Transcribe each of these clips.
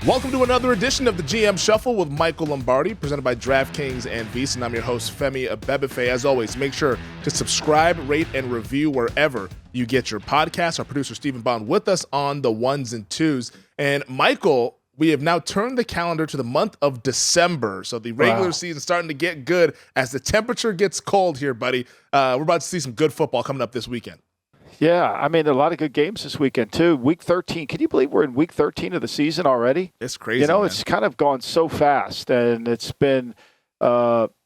Welcome to another edition of the GM Shuffle with Michael Lombardi, presented by DraftKings and Visa. And I'm your host, Femi Abebefe. As always, make sure to subscribe, rate, and review wherever you get your podcasts. Our producer, Stephen Bond, with us on the ones and twos. And Michael, we have now turned the calendar to the month of December. So the regular season starting to get good as the temperature gets cold here, buddy. We're about to see some good football coming up this weekend. Yeah, I mean, there are a lot of good games this weekend, too. Week 13. Can you believe we're in Week 13 of the season already? It's crazy, You know, man. It's kind of gone so fast, and it's been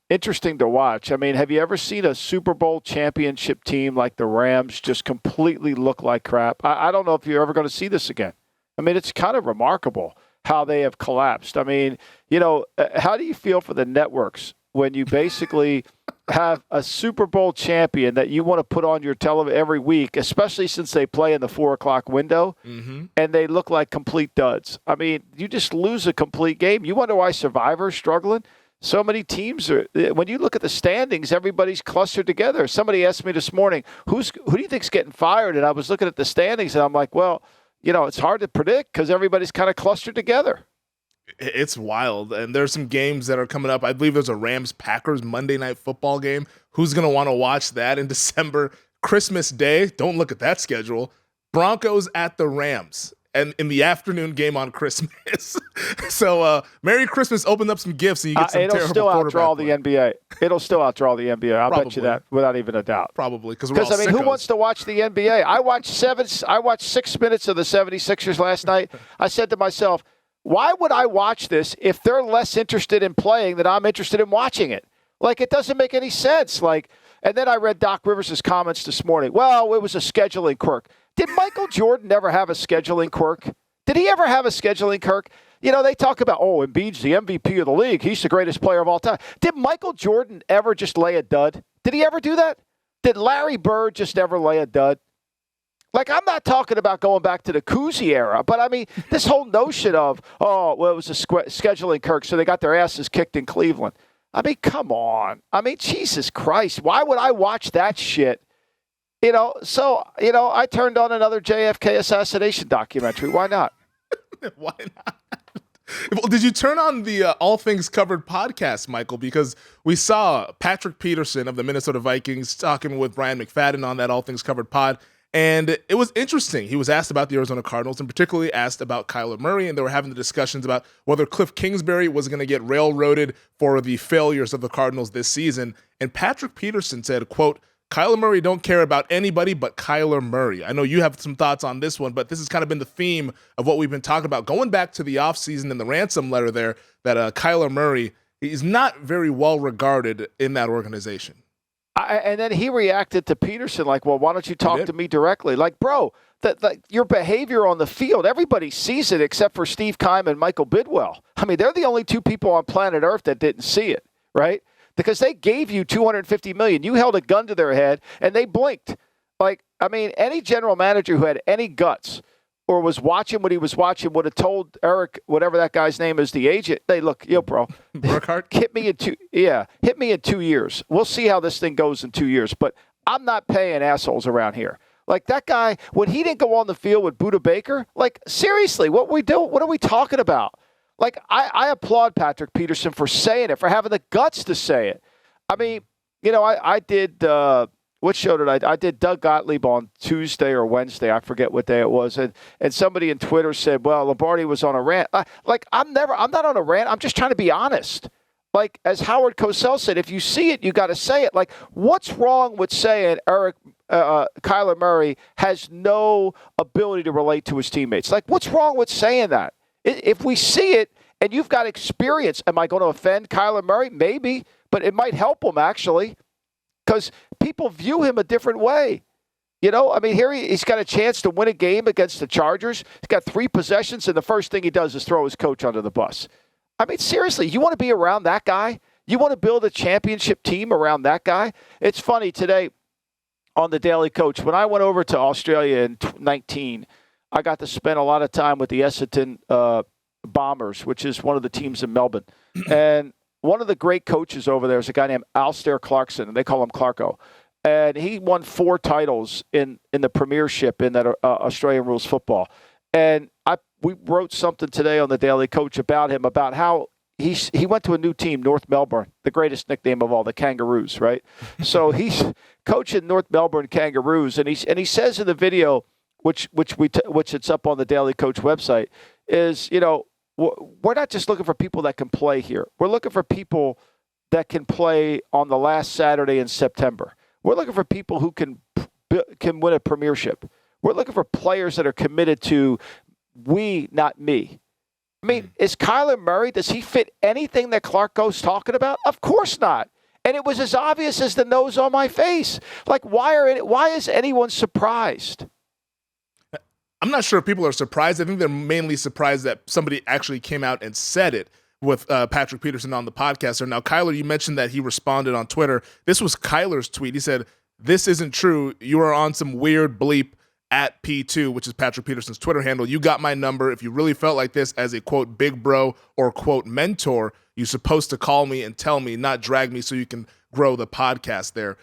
interesting to watch. I mean, have you ever seen a Super Bowl championship team like the Rams just completely look like crap? I don't know if you're ever going to see this again. I mean, it's kind of remarkable how they have collapsed. I mean, you know, how do you feel for the networks when you basically have a Super Bowl champion that you want to put on your television every week, especially since they play in the 4 o'clock window, and they look like complete duds? I mean, you just lose a complete game. You wonder why Survivor's struggling? So many teams are. When you look at the standings, everybody's clustered together. Somebody asked me this morning, who do you think's getting fired? And I was looking at the standings, and I'm like, well, you know, it's hard to predict because everybody's kind of clustered together. It's wild, and there's some games that are coming up. I believe there's a Rams-Packers Monday Night Football game. Who's going to want to watch that in December? Christmas Day, don't look at that schedule. Broncos at the Rams, and in the afternoon game on Christmas. So Merry Christmas opened up some gifts, and you get some it'll terrible still outdraw play. the NBA. It'll still outdraw the NBA. I'll bet you that without even a doubt. Probably, because I mean, who wants to watch the NBA? I watched 6 minutes of the 76ers last night. I said to myself, why would I watch this if they're less interested in playing than I'm interested in watching it? Like, it doesn't make any sense. Like, and then I read Doc Rivers' comments this morning. Well, it was a scheduling quirk. Did Michael Jordan ever have a scheduling quirk? Did he ever have a scheduling quirk? You know, they talk about, Embiid's the MVP of the league. He's the greatest player of all time. Did Michael Jordan ever just lay a dud? Did he ever do that? Did Larry Bird just ever lay a dud? Like, I'm not talking about going back to the Cousy era, but I mean, this whole notion of, it was a scheduling quirk, so they got their asses kicked in Cleveland. I mean, come on. I mean, Jesus Christ. Why would I watch that shit? You know, so, you know, I turned on another JFK assassination documentary. Why not? Why not? Well, did you turn on the All Things Covered podcast, Michael? Because we saw Patrick Peterson of the Minnesota Vikings talking with Brian McFadden on that All Things Covered pod. And it was interesting. He was asked about the Arizona Cardinals and particularly asked about Kyler Murray, and they were having the discussions about whether Cliff Kingsbury was going to get railroaded for the failures of the Cardinals this season. And Patrick Peterson said, quote, Kyler Murray don't care about anybody but Kyler Murray. I know you have some thoughts on this one, but this has kind of been the theme of what we've been talking about. Going back to the offseason and the ransom letter there, that Kyler Murray is not very well regarded in that organization. And then he reacted to Peterson like, well, why don't you talk to me directly? Like, bro, your behavior on the field, everybody sees it except for Steve Keim and Michael Bidwell. I mean, they're the only two people on planet Earth that didn't see it, right? Because they gave you $250 million. You held a gun to their head, and they blinked. Like, I mean, any general manager who had any guts or was watching what he was watching would have told Eric, whatever that guy's name is, the agent, hey, look, bro, Burkhart? hit me in 2 years. We'll see how this thing goes in 2 years. But I'm not paying assholes around here. Like, that guy, when he didn't go on the field with Budda Baker, like, seriously, what are we talking about? Like, I applaud Patrick Peterson for saying it, for having the guts to say it. I mean, you know, I did what show did I did Doug Gottlieb on Tuesday or Wednesday. I forget what day it was. And somebody in Twitter said, well, Lombardi was on a rant. I'm not on a rant. I'm just trying to be honest. Like, as Howard Cosell said, if you see it, you got to say it. Like, what's wrong with saying Kyler Murray has no ability to relate to his teammates? Like, what's wrong with saying that? If we see it and you've got experience, am I going to offend Kyler Murray? Maybe, but it might help him, actually. Because people view him a different way. You know, I mean, here he's got a chance to win a game against the Chargers. He's got 3 possessions, and the first thing he does is throw his coach under the bus. I mean, seriously, you want to be around that guy? You want to build a championship team around that guy? It's funny, today on the Daily Coach, when I went over to Australia in 2019, I got to spend a lot of time with the Essendon Bombers, which is one of the teams in Melbourne. And one of the great coaches over there is a guy named Alistair Clarkson, and they call him Clarko. And he won 4 titles in the premiership in that Australian rules football. And we wrote something today on the Daily Coach about him, about how he went to a new team, North Melbourne, the greatest nickname of all, the Kangaroos, right? So he's coaching North Melbourne Kangaroos, and he says in the video, which it's up on the Daily Coach website, is, we're not just looking for people that can play here. We're looking for people that can play on the last Saturday in September. We're looking for people who can win a premiership. We're looking for players that are committed to we, not me. I mean, is Kyler Murray, does he fit anything that Clark goes talking about? Of course not. And it was as obvious as the nose on my face. Like, why is anyone surprised? I'm not sure if people are surprised. I think they're mainly surprised that somebody actually came out and said it with Patrick Peterson on the podcast. Now, Kyler, you mentioned that he responded on Twitter. This was Kyler's tweet. He said, "This isn't true. You are on some weird bleep at P2, which is Patrick Peterson's Twitter handle. You got my number. If you really felt like this as a, quote, big bro or, quote, mentor, you're supposed to call me and tell me, not drag me so you can grow the podcast there."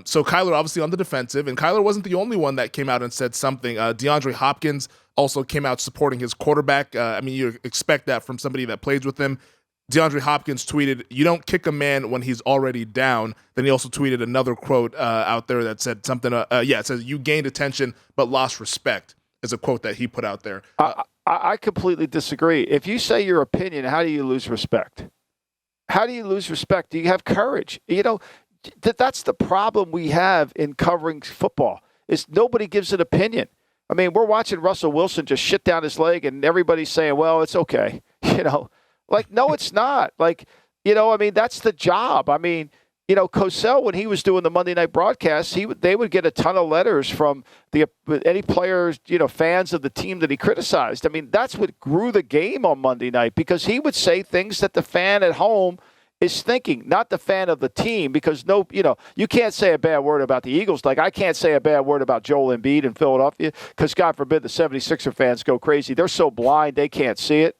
So Kyler obviously on the defensive, and Kyler wasn't the only one that came out and said something. DeAndre Hopkins also came out supporting his quarterback. You expect that from somebody that plays with him. DeAndre Hopkins tweeted, "You don't kick a man when he's already down." Then he also tweeted another quote out there that said something, it says, "You gained attention but lost respect," is a quote that he put out there. I completely disagree. If you say your opinion, how do you lose respect? How do you lose respect? Do you have courage? That's the problem we have in covering football, is nobody gives an opinion. I mean, we're watching Russell Wilson just shit down his leg, and everybody's saying, well, it's okay. Like, no, it's not. Like, that's the job. I mean, Cosell, when he was doing the Monday night broadcasts, they would get a ton of letters from any players, fans of the team that he criticized. I mean, that's what grew the game on Monday night, because he would say things that the fan at home is thinking, not the fan of the team, because you can't say a bad word about the Eagles. Like, I can't say a bad word about Joel Embiid in Philadelphia, because God forbid the 76er fans go crazy. They're so blind they can't see it.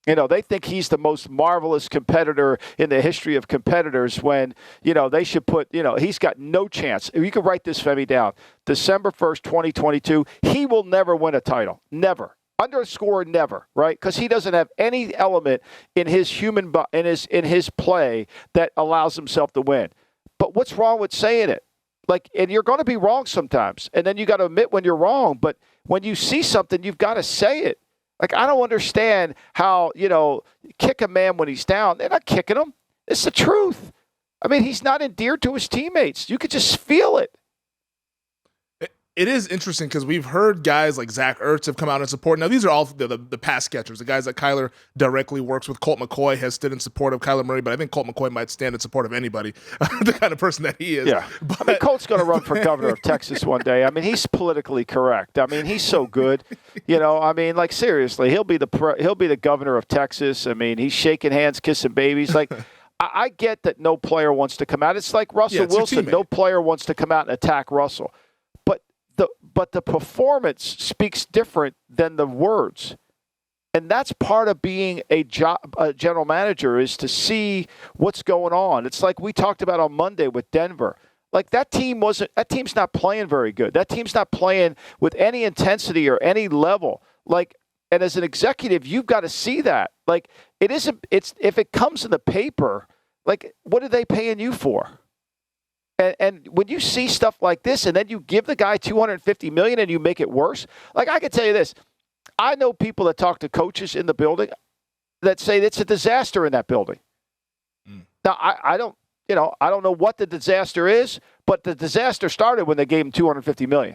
They think he's the most marvelous competitor in the history of competitors, when, they should put, he's got no chance. You can write this, Femi, down. December 1st, 2022, he will never win a title. Never. Underscore never, right? Because he doesn't have any element in his in his play that allows himself to win. But what's wrong with saying it? Like, and you're going to be wrong sometimes, and then you got to admit when you're wrong. But when you see something, you've got to say it. Like, I don't understand how, kick a man when he's down. They're not kicking him. It's the truth. I mean, he's not endeared to his teammates. You could just feel it. It is interesting because we've heard guys like Zach Ertz have come out and support. Now, these are all the pass catchers, the guys that Kyler directly works with. Colt McCoy has stood in support of Kyler Murray, but I think Colt McCoy might stand in support of anybody, the kind of person that he is. Yeah. But Colt's going to run for governor of Texas one day. I mean, he's politically correct. I mean, he's so good. Like, seriously, he'll be the governor of Texas. I mean, he's shaking hands, kissing babies. Like, I get that no player wants to come out. It's like Russell Wilson. No player wants to come out and attack Russell. But the performance speaks different than the words. And that's part of being a general manager, is to see what's going on. It's like we talked about on Monday with Denver. Like, that team's not playing very good. That team's not playing with any intensity or any level. Like, and as an executive, you've got to see that. Like, if it comes in the paper, like, what are they paying you for? And when you see stuff like this, and then you give the guy $250 million and you make it worse, like, I can tell you this, I know people that talk to coaches in the building that say it's a disaster in that building. Now, I don't know what the disaster is, but the disaster started when they gave him $250 million.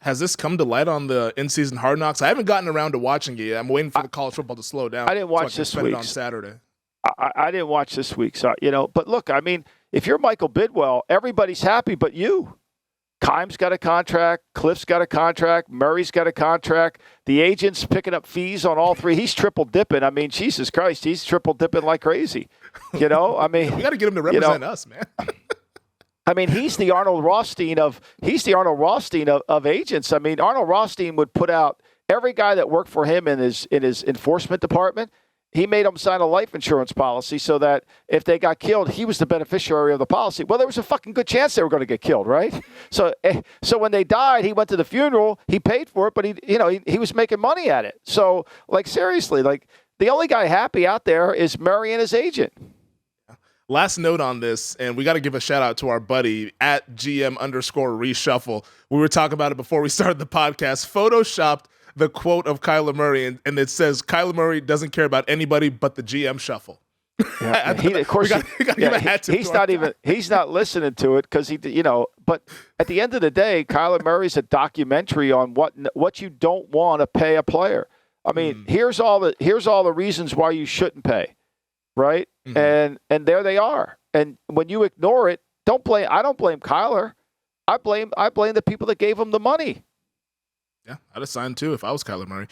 Has this come to light on the in-season Hard Knocks? I haven't gotten around to watching it yet. I'm waiting for the college football to slow down. I didn't watch this week on Saturday. I didn't watch this week, so But look, I mean, if you're Michael Bidwell, everybody's happy but you. Kime's got a contract. Cliff's got a contract. Murray's got a contract. The agent's picking up fees on all three. He's triple dipping. I mean, Jesus Christ, he's triple dipping like crazy. I mean, we got to get him to represent us, man. I mean, he's the Arnold Rothstein of agents. I mean, Arnold Rothstein would put out every guy that worked for him in his enforcement department. he made them sign a life insurance policy so that if they got killed, he was the beneficiary of the policy. Well, there was a fucking good chance they were going to get killed, right? So when they died, he went to the funeral, he paid for it, but he was making money at it. So, like, seriously, like, the only guy happy out there is Murray and his agent. Last note on this, and we got to give a shout out to our buddy at GM_reshuffle. We were talking about it before we started the podcast. Photoshopped the quote of Kyler Murray, and it says Kyler Murray doesn't care about anybody but the GM shuffle. Yeah, of course, he's not listening to it because But at the end of the day, Kyler Murray's a documentary on what you don't want to pay a player. I mean, here's all the reasons why you shouldn't pay. Right? Mm-hmm. And there they are. And when you ignore it, I don't blame Kyler. I blame the people that gave him the money. Yeah, I'd have signed too if I was Kyler Murray.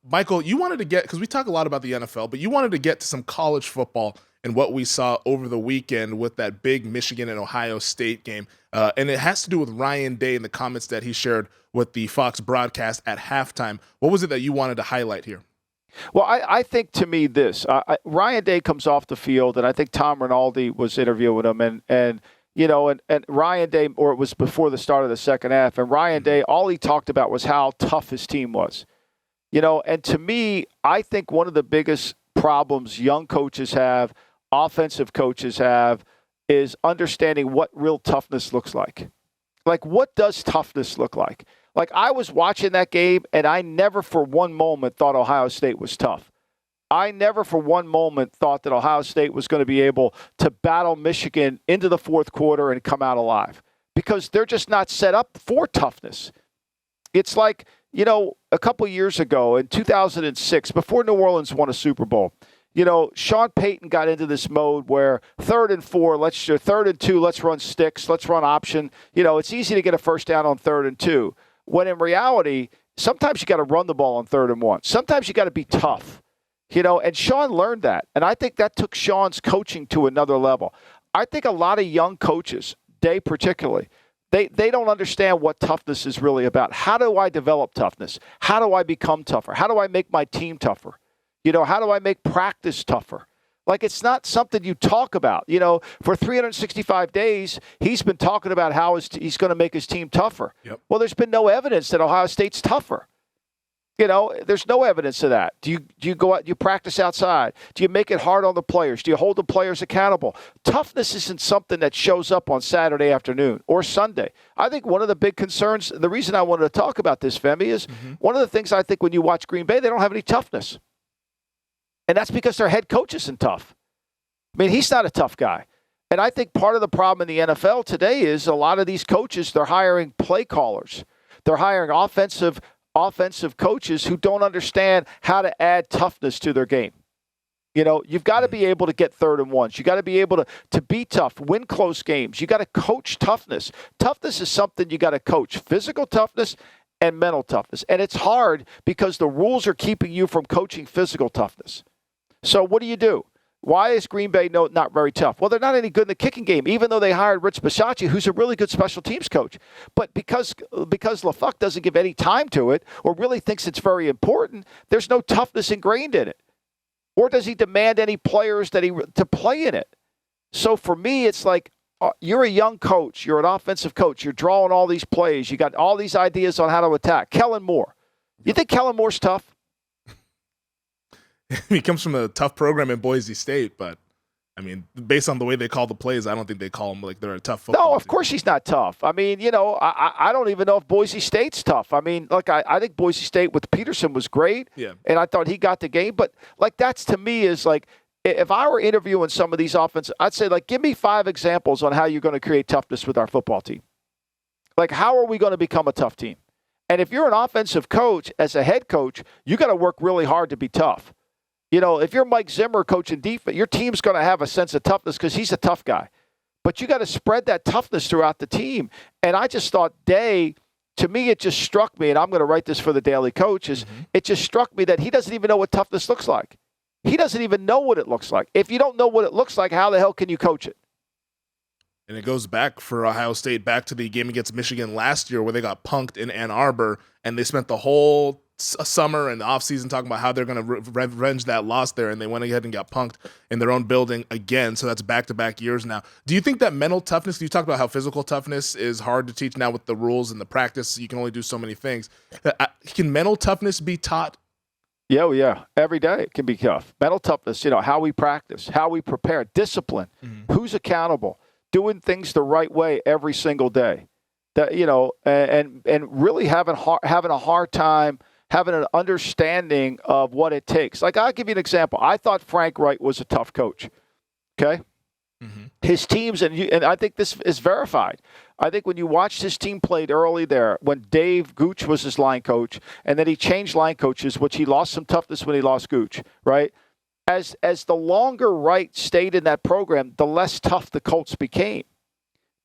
Michael, you wanted to because we talk a lot about the NFL, but you wanted to get to some college football and what we saw over the weekend with that big Michigan and Ohio State game. And it has to do with Ryan Day and the comments that he shared with the Fox broadcast at halftime. What was it that you wanted to highlight here? Well, I think to me Ryan Day comes off the field, and I think Tom Rinaldi was interviewing him, and Ryan Day, or it was before the start of the second half, and Ryan Day, all he talked about was how tough his team was. And to me, I think one of the biggest problems young coaches have, offensive coaches have, is understanding what real toughness looks like. Like, what does toughness look like? Like, I was watching that game, and I never for one moment thought Ohio State was tough. I never for one moment thought that Ohio State was going to be able to battle Michigan into the fourth quarter and come out alive because they're just not set up for toughness. It's like, a couple years ago in 2006, before New Orleans won a Super Bowl, Sean Payton got into this mode where 3rd and 4, 3rd and 2, let's run sticks, let's run option. It's easy to get a first down on 3rd and 2. When in reality, sometimes you got to run the ball on 3rd and 1. Sometimes you got to be tough, and Sean learned that. And I think that took Sean's coaching to another level. I think a lot of young coaches, Day particularly, they don't understand what toughness is really about. How do I develop toughness? How do I become tougher? How do I make my team tougher? How do I make practice tougher? Like, it's not something you talk about. For 365 days, he's been talking about how he's going to make his team tougher. Yep. Well, there's been no evidence that Ohio State's tougher. There's no evidence of that. Do you go out, do you practice outside? Do you make it hard on the players? Do you hold the players accountable? Toughness isn't something that shows up on Saturday afternoon or Sunday. I think one of the big concerns, the reason I wanted to talk about this, Femi, is one of the things I think when you watch Green Bay, they don't have any toughness. And that's because their head coach isn't tough. I mean, he's not a tough guy. And I think part of the problem in the NFL today is a lot of these coaches, they're hiring play callers. They're hiring offensive coaches who don't understand how to add toughness to their game. You've got to be able to get 3rd and 1s. You got to be able to be tough, win close games. You got to coach toughness. Toughness is something you got to coach. Physical toughness and mental toughness. And it's hard because the rules are keeping you from coaching physical toughness. So what do? Why is Green Bay not very tough? Well, they're not any good in the kicking game, even though they hired Rich Bisaccia, who's a really good special teams coach. But because LaFuck doesn't give any time to it or really thinks it's very important, there's no toughness ingrained in it. Or does he demand any players to play in it? So for me, it's like you're a young coach. You're an offensive coach. You're drawing all these plays. You got all these ideas on how to attack. Kellen Moore. You think Kellen Moore's tough? He comes from a tough program in Boise State, but I mean, based on the way they call the plays, I don't think they call them like they're a tough football team. No, of team. Course he's not tough. I mean, I don't even know if Boise State's tough. I mean, like I think Boise State with Peterson was great, and I thought he got the game. But like that's to me is like if I were interviewing some of these offenses, I'd say like give me 5 examples on how you're going to create toughness with our football team. Like how are we going to become a tough team? And if you're an offensive coach, as a head coach, you got to work really hard to be tough. If you're Mike Zimmer coaching defense, your team's going to have a sense of toughness because he's a tough guy. But you got to spread that toughness throughout the team. And I just thought Day, to me, it just struck me, and I'm going to write this for the Daily Coach, it just struck me that he doesn't even know what toughness looks like. He doesn't even know what it looks like. If you don't know what it looks like, how the hell can you coach it? And it goes back for Ohio State back to the game against Michigan last year where they got punked in Ann Arbor, and they spent the whole summer and the offseason talking about how they're going to revenge that loss there, and they went ahead and got punked in their own building again. So that's back-to-back years now. Do you think that mental toughness, you talked about how physical toughness is hard to teach now with the rules and the practice, you can only do so many things. Can mental toughness be taught? Yeah. Every day it can be tough. Mental toughness, how we practice, how we prepare, discipline, who's accountable, doing things the right way every single day. That and really having a hard time having an understanding of what it takes. Like, I'll give you an example. I thought Frank Wright was a tough coach. Okay, his teams, and I think this is verified. I think when you watched his team played early there, when Dave Gooch was his line coach, and then he changed line coaches, which he lost some toughness when he lost Gooch, right? As the longer Wright stayed in that program, the less tough the Colts became,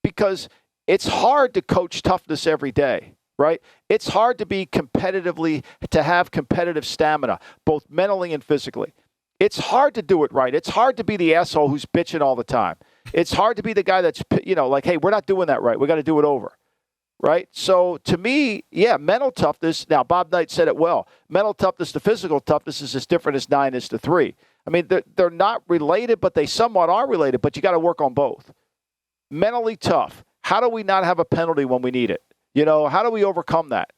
because it's hard to coach toughness every day, right? It's hard to have competitive stamina, both mentally and physically. It's hard to do it right. It's hard to be the asshole who's bitching all the time. It's hard to be the guy that's, like, hey, we're not doing that right. We got to do it over, right? So to me, mental toughness. Now, Bob Knight said it well. Mental toughness to physical toughness is as different as 9 is to 3. I mean, they're not related, but they somewhat are related, but you got to work on both. Mentally tough. How do we not have a penalty when we need it? How do we overcome that?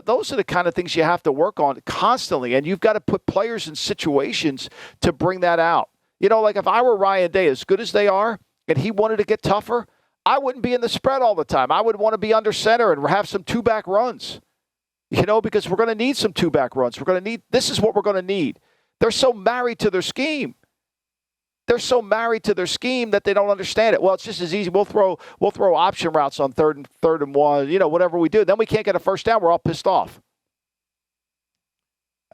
Those are the kind of things you have to work on constantly, and you've got to put players in situations to bring that out. Like if I were Ryan Day, as good as they are, and he wanted to get tougher, I wouldn't be in the spread all the time. I would want to be under center and have some two-back runs, because we're going to need some two-back runs. This is what we're going to need. They're so married to their scheme. They're so married to their scheme that they don't understand it. Well, it's just as easy. We'll throw option routes on third and 1, whatever we do. Then we can't get a first down. We're all pissed off.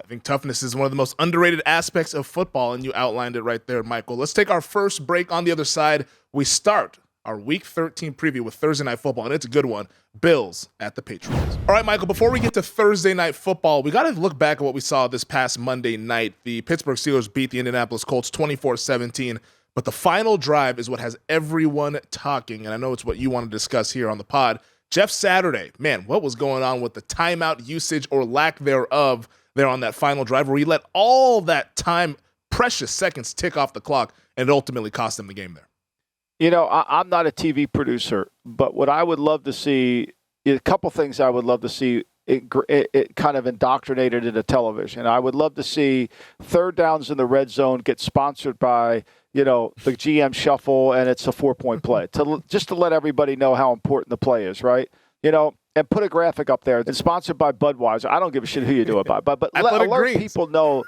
I think toughness is one of the most underrated aspects of football, and you outlined it right there, Michael. Let's take our first break. On the other side, we start our Week 13 preview with Thursday Night Football, and it's a good one. Bills at the Patriots. All right, Michael, before we get to Thursday Night Football, we got to look back at what we saw this past Monday night. The Pittsburgh Steelers beat the Indianapolis Colts 24-17, but the final drive is what has everyone talking, and I know it's what you want to discuss here on the pod. Jeff Saturday, man, what was going on with the timeout usage or lack thereof there on that final drive where he let all that time, precious seconds, tick off the clock, and it ultimately cost him the game there? I'm not a TV producer, but what I would love to see, a couple things I would love to see it kind of indoctrinated into television. I would love to see third downs in the red zone get sponsored by, the GM shuffle, and it's a 4-point play, just to let everybody know how important the play is, right? And put a graphic up there. It's sponsored by Budweiser. I don't give a shit who you do it by, but alert people know.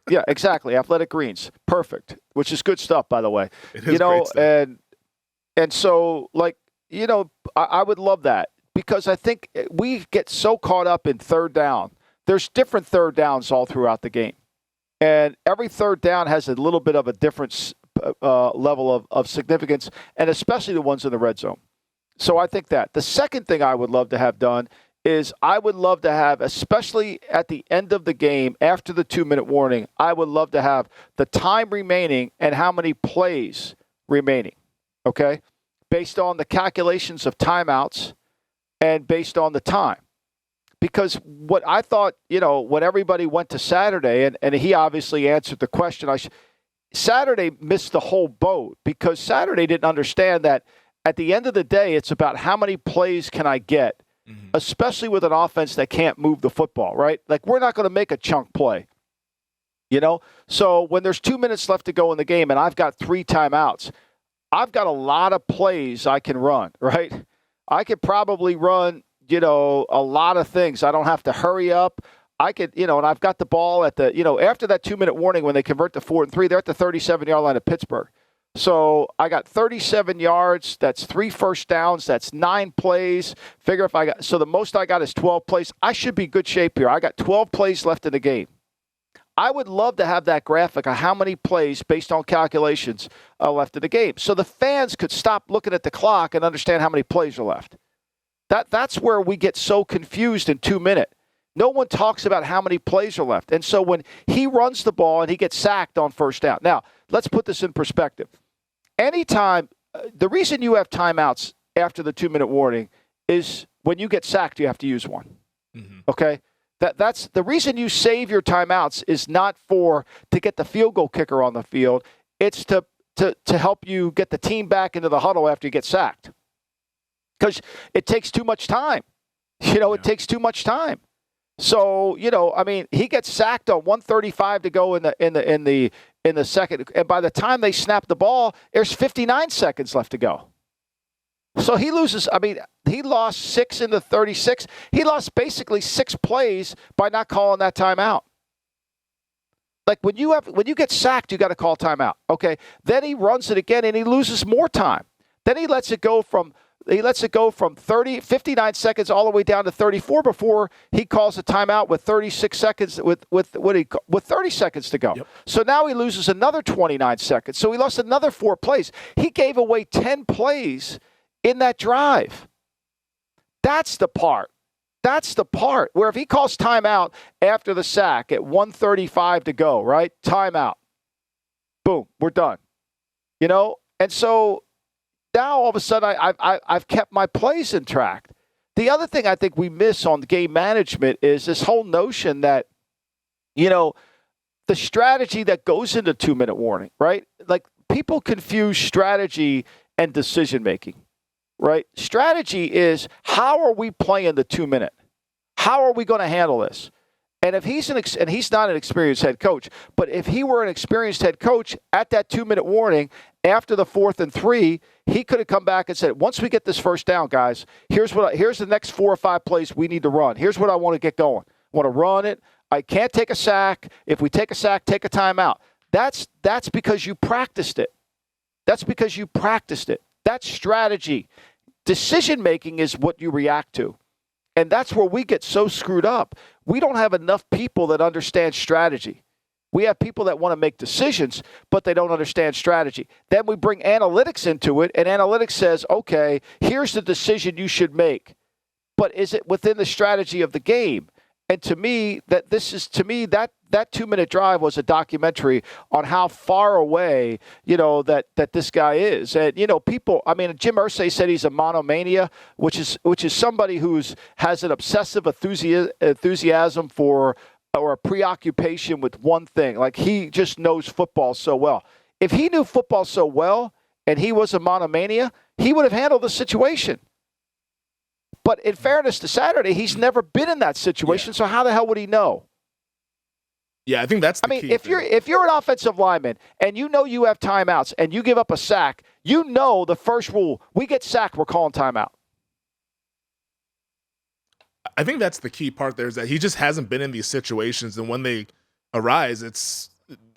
Yeah, exactly. Athletic Greens. Perfect. Which is good stuff, by the way. It is great stuff. And so, I would love that, because I think we get so caught up in third down. There's different third downs all throughout the game. And every third down has a little bit of a different level of significance, and especially the ones in the red zone. So I think that. The second thing I would love to have done is I would love to have, especially at the end of the game, after the 2-minute warning, I would love to have the time remaining and how many plays remaining, okay, based on the calculations of timeouts and based on the time. Because what I thought, when everybody went to Saturday, and he obviously answered the question, Saturday missed the whole boat, because Saturday didn't understand that at the end of the day, it's about how many plays can I get, especially with an offense that can't move the football, right? Like, we're not going to make a chunk play, So when there's 2 minutes left to go in the game and I've got 3 timeouts, I've got a lot of plays I can run, right? I could probably run, a lot of things. I don't have to hurry up. I could, and I've got the ball at the, after that 2-minute warning, when they convert to 4 and 3, they're at the 37-yard line of Pittsburgh. So I got 37 yards. That's 3 first downs. That's 9 plays. Figure so the most I got is 12 plays. I should be good shape here. I got 12 plays left in the game. I would love to have that graphic of how many plays, based on calculations, are left in the game, so the fans could stop looking at the clock and understand how many plays are left. That's where we get so confused in 2 minutes. No one talks about how many plays are left. And so when he runs the ball and he gets sacked on first down. Now, let's put this in perspective. Anytime, the reason you have timeouts after the 2-minute warning is when you get sacked, you have to use one. Okay? That's the reason you save your timeouts is not to get the field goal kicker on the field. It's to help you get the team back into the huddle after you get sacked. Because it takes too much time. It takes too much time. So, he gets sacked on 1:35 to go in the second, and by the time they snap the ball, there's 59 seconds left to go. So he loses. He lost 6 into 36. He lost basically 6 plays by not calling that timeout. Like when you get sacked, you got to call timeout. Okay. Then he runs it again and he loses more time. Then he lets it go from 59 seconds all the way down to 34 before he calls a timeout with 36 seconds with 30 seconds to go. Yep. So now he loses another 29 seconds. So he lost another 4 plays. He gave away 10 plays in that drive. That's the part where if he calls timeout after the sack at 1:35 to go, right? Timeout. Boom, we're done. And so now all of a sudden I've kept my plays in track. The other thing I think we miss on game management is this whole notion that, the strategy that goes into 2-minute warning, right? Like people confuse strategy and decision making. Right? Strategy is how are we playing the 2-minute? How are we going to handle this? And if he's not an experienced head coach, but if he were an experienced head coach at that 2-minute warning after the 4th and 3, he could have come back and said, once we get this first down, guys, here's the next 4 or 5 plays we need to run. Here's what I want to get going. I want to run it. I can't take a sack. If we take a sack, take a timeout. That's because you practiced it. That's strategy. Decision-making is what you react to. And that's where we get so screwed up. We don't have enough people that understand strategy. We have people that want to make decisions, but they don't understand strategy. Then we bring analytics into it, and analytics says, okay, here's the decision you should make. But is it within the strategy of the game? And to me, that 2-minute drive was a documentary on how far away, that this guy is. And, people, Jim Irsay said he's a monomania, which is somebody has an obsessive enthusiasm for or a preoccupation with one thing. Like he just knows football so well. If he knew football so well and he was a monomania, he would have handled the situation. But in fairness to Saturday, he's never been in that situation, so how the hell would he know? Yeah, I think that's the key. If you're an offensive lineman and you know you have timeouts and you give up a sack, the first rule, we get sacked, we're calling timeout. I think that's the key part there is that he just hasn't been in these situations, and when they arise, it's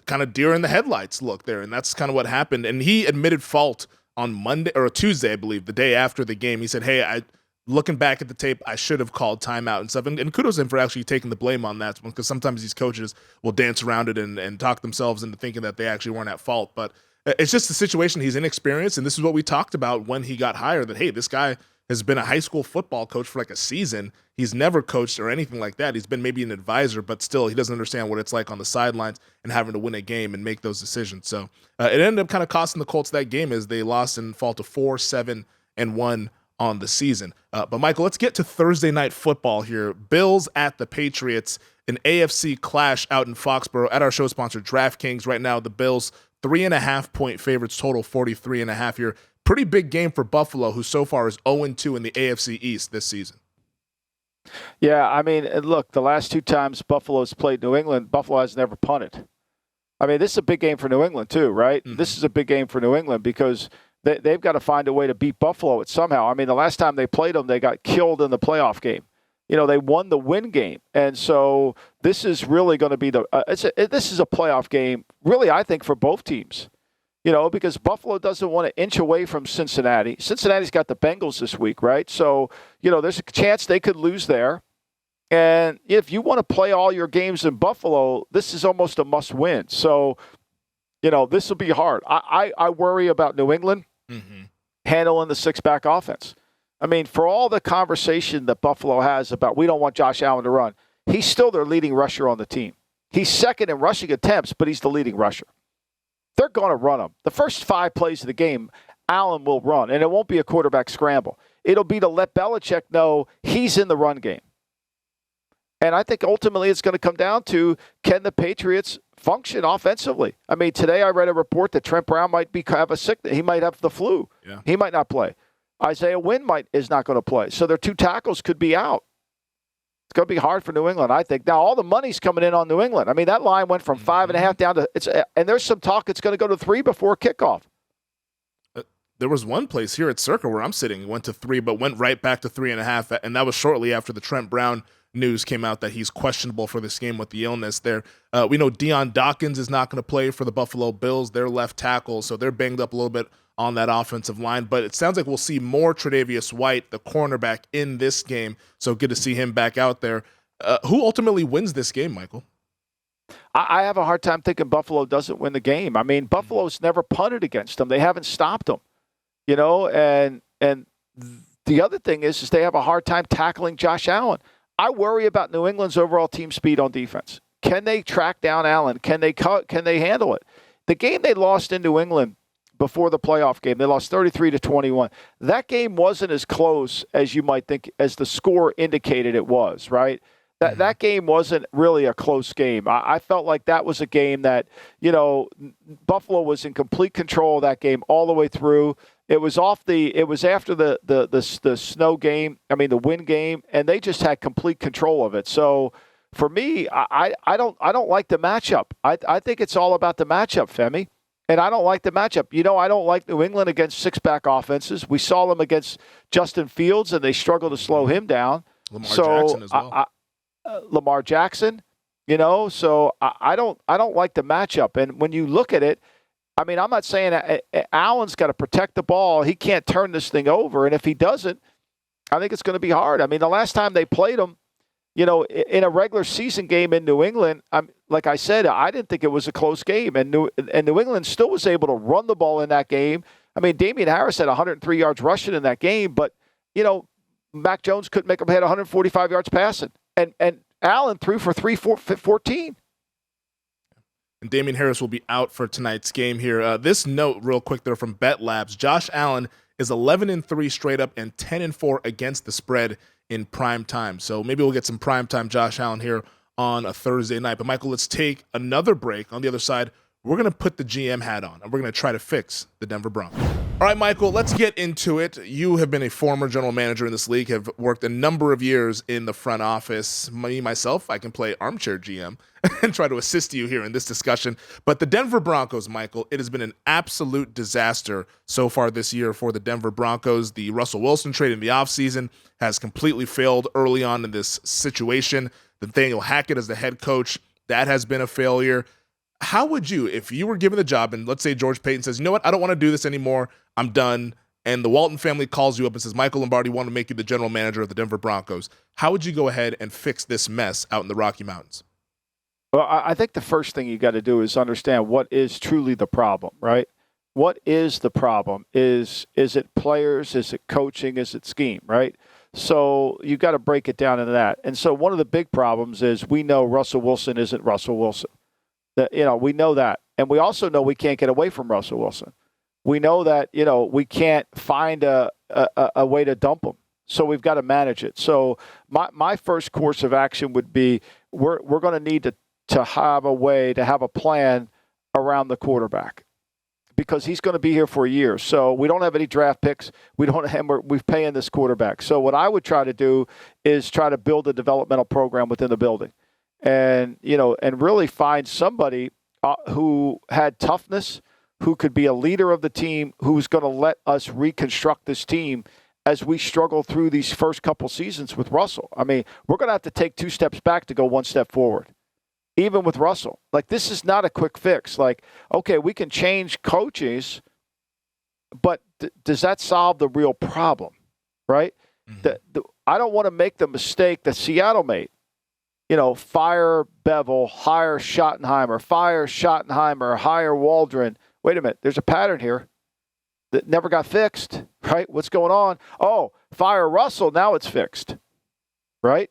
kind of deer in the headlights look there, and that's kind of what happened. And he admitted fault on Monday or Tuesday, I believe, the day after the game. He said, hey, looking back at the tape, I should have called timeout and stuff. And kudos to him for actually taking the blame on that one, because sometimes these coaches will dance around it and talk themselves into thinking that they actually weren't at fault. But it's just the situation. He's inexperienced, and this is what we talked about when he got hired, that, hey, this guy has been a high school football coach for like a season. He's never coached or anything like that. He's been maybe an advisor, but still he doesn't understand what it's like on the sidelines and having to win a game and make those decisions. So it ended up kind of costing the Colts that game as they lost and fall to 4-7-1 on the season. But Michael, let's get to Thursday night football here. Bills at the Patriots, an AFC clash out in Foxborough at our show sponsor DraftKings. Right now, the Bills 3.5-point favorites, total 43.5 here. Pretty big game for Buffalo, who so far is 0-2 in the AFC East this season. Yeah, look, the last 2 times Buffalo's played New England, Buffalo has never punted. This is a big game for New England too, right? Mm-hmm. This is a big game for New England because they've got to find a way to beat Buffalo somehow. The last time they played them, they got killed in the playoff game. They won the win game. And so this is really going to be this is a playoff game, really, I think, for both teams. Because Buffalo doesn't want to inch away from Cincinnati. Cincinnati's got the Bengals this week, right? So, there's a chance they could lose there. And if you want to play all your games in Buffalo, this is almost a must-win. So, this will be hard. I worry about New England handling the 6-back offense. For all the conversation that Buffalo has about we don't want Josh Allen to run, he's still their leading rusher on the team. He's second in rushing attempts, but he's the leading rusher. They're going to run him. The first 5 plays of the game, Allen will run, and it won't be a quarterback scramble. It'll be to let Belichick know he's in the run game. And I think ultimately it's going to come down to, can the Patriots function offensively? I mean, today I read a report that Trent Brown might have a sickness. He might have the flu. Yeah. He might not play. Isaiah Wynn is not going to play. So their 2 tackles could be out. It's going to be hard for New England, I think. Now, all the money's coming in on New England. I mean, that line went from 5.5 down to – and there's some talk it's going to go to 3 before kickoff. There was one place here at Circa where I'm sitting. It went to 3, but went right back to 3.5, and that was shortly after the Trent Brown news came out that he's questionable for this game with the illness there. We know Deion Dawkins is not going to play for the Buffalo Bills. They're left tackle, so they're banged up a little bit on that offensive line. But it sounds like we'll see more Tre'Davious White, the cornerback, in this game. So good to see him back out there. Who ultimately wins this game, Michael? I have a hard time thinking Buffalo doesn't win the game. I mean, Buffalo's never punted against them. They haven't stopped them. You know, and the other thing is they have a hard time tackling Josh Allen. I worry about New England's overall team speed on defense. Can they track down Allen? Can they handle it? The game they lost in New England before the playoff game, they lost 33-21. That game wasn't as close as you might think, as the score indicated it was, right? That game wasn't really a close game. I felt like that was a game that, you know, Buffalo was in complete control of that game all the way through. It was after the snow game, the wind game, and they just had complete control of it. So for me, I don't like the matchup. I think it's all about the matchup, Femi. And I don't like the matchup. You know, I don't like New England against 6-back offenses. We saw them against Justin Fields, and they struggled to slow him down. Lamar Jackson as well. Lamar Jackson, you know, so I don't like the matchup. And when you look at it, I mean, I'm not saying Allen's got to protect the ball. He can't turn this thing over. And if he doesn't, I think it's going to be hard. I mean, the last time they played him, you know, in a regular season game in New England, like I said, I didn't think it was a close game. And New England still was able to run the ball in that game. I mean, Damian Harris had 103 yards rushing in that game. But, you know, Mac Jones couldn't make him hit 145 yards passing. And Allen threw for 314. And Damian Harris will be out for tonight's game here. This note real quick there from Bet Labs. Josh Allen is 11-3 straight up and 10-4 against the spread in prime time. So maybe we'll get some prime time Josh Allen here on a Thursday night. But Michael, let's take another break. On the other side, we're going to put the GM hat on and we're going to try to fix the Denver Broncos. All right, Michael, let's get into it. You have been a former general manager in this league, have worked a number of years in the front office. Myself, I can play armchair GM and try to assist you here in this discussion. But the Denver Broncos, Michael, it has been an absolute disaster so far this year for the Denver Broncos. The Russell Wilson trade in the offseason has completely failed early on in this situation. Nathaniel Hackett as the head coach, that has been a failure. How would you, if you were given the job and let's say George Payton says, you know what, I don't want to do this anymore, I'm done, and the Walton family calls you up and says, Michael Lombardi, want to make you the general manager of the Denver Broncos, how would you go ahead and fix this mess out in the Rocky Mountains? Well, I think the first thing you got to do is understand what is truly the problem, right? What is the problem? Is it players? Is it coaching? Is it scheme, right? So you got to break it down into that. And so one of the big problems is we know Russell Wilson isn't Russell Wilson. We know that. And we also know we can't get away from Russell Wilson. We know that, we can't find a way to dump him. So we've got to manage it. So my first course of action would be we're going to need to have a way to have a plan around the quarterback because he's going to be here for a year. So we don't have any draft picks. We're paying this quarterback. So what I would try to do is try to build a developmental program within the building. And really find somebody who had toughness, who could be a leader of the team, who's going to let us reconstruct this team as we struggle through these first couple seasons with Russell. I mean, we're going to have to take 2 steps back to go 1 step forward, even with Russell. Like, this is not a quick fix. Like, okay, we can change coaches, but does that solve the real problem, right? Mm-hmm. I don't want to make the mistake that Seattle made. Fire Bevel, hire Schottenheimer, fire Schottenheimer, hire Waldron. Wait a minute, there's a pattern here that never got fixed, right? What's going on? Oh, fire Russell, now it's fixed, right?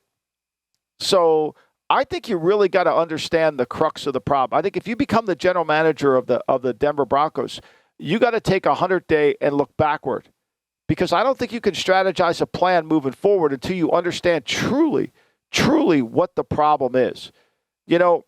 So I think you really got to understand the crux of the problem. I think if you become the general manager of the Denver Broncos, you got to take 100-day and look backward because I don't think you can strategize a plan moving forward until you understand truly truly what the problem is. You know,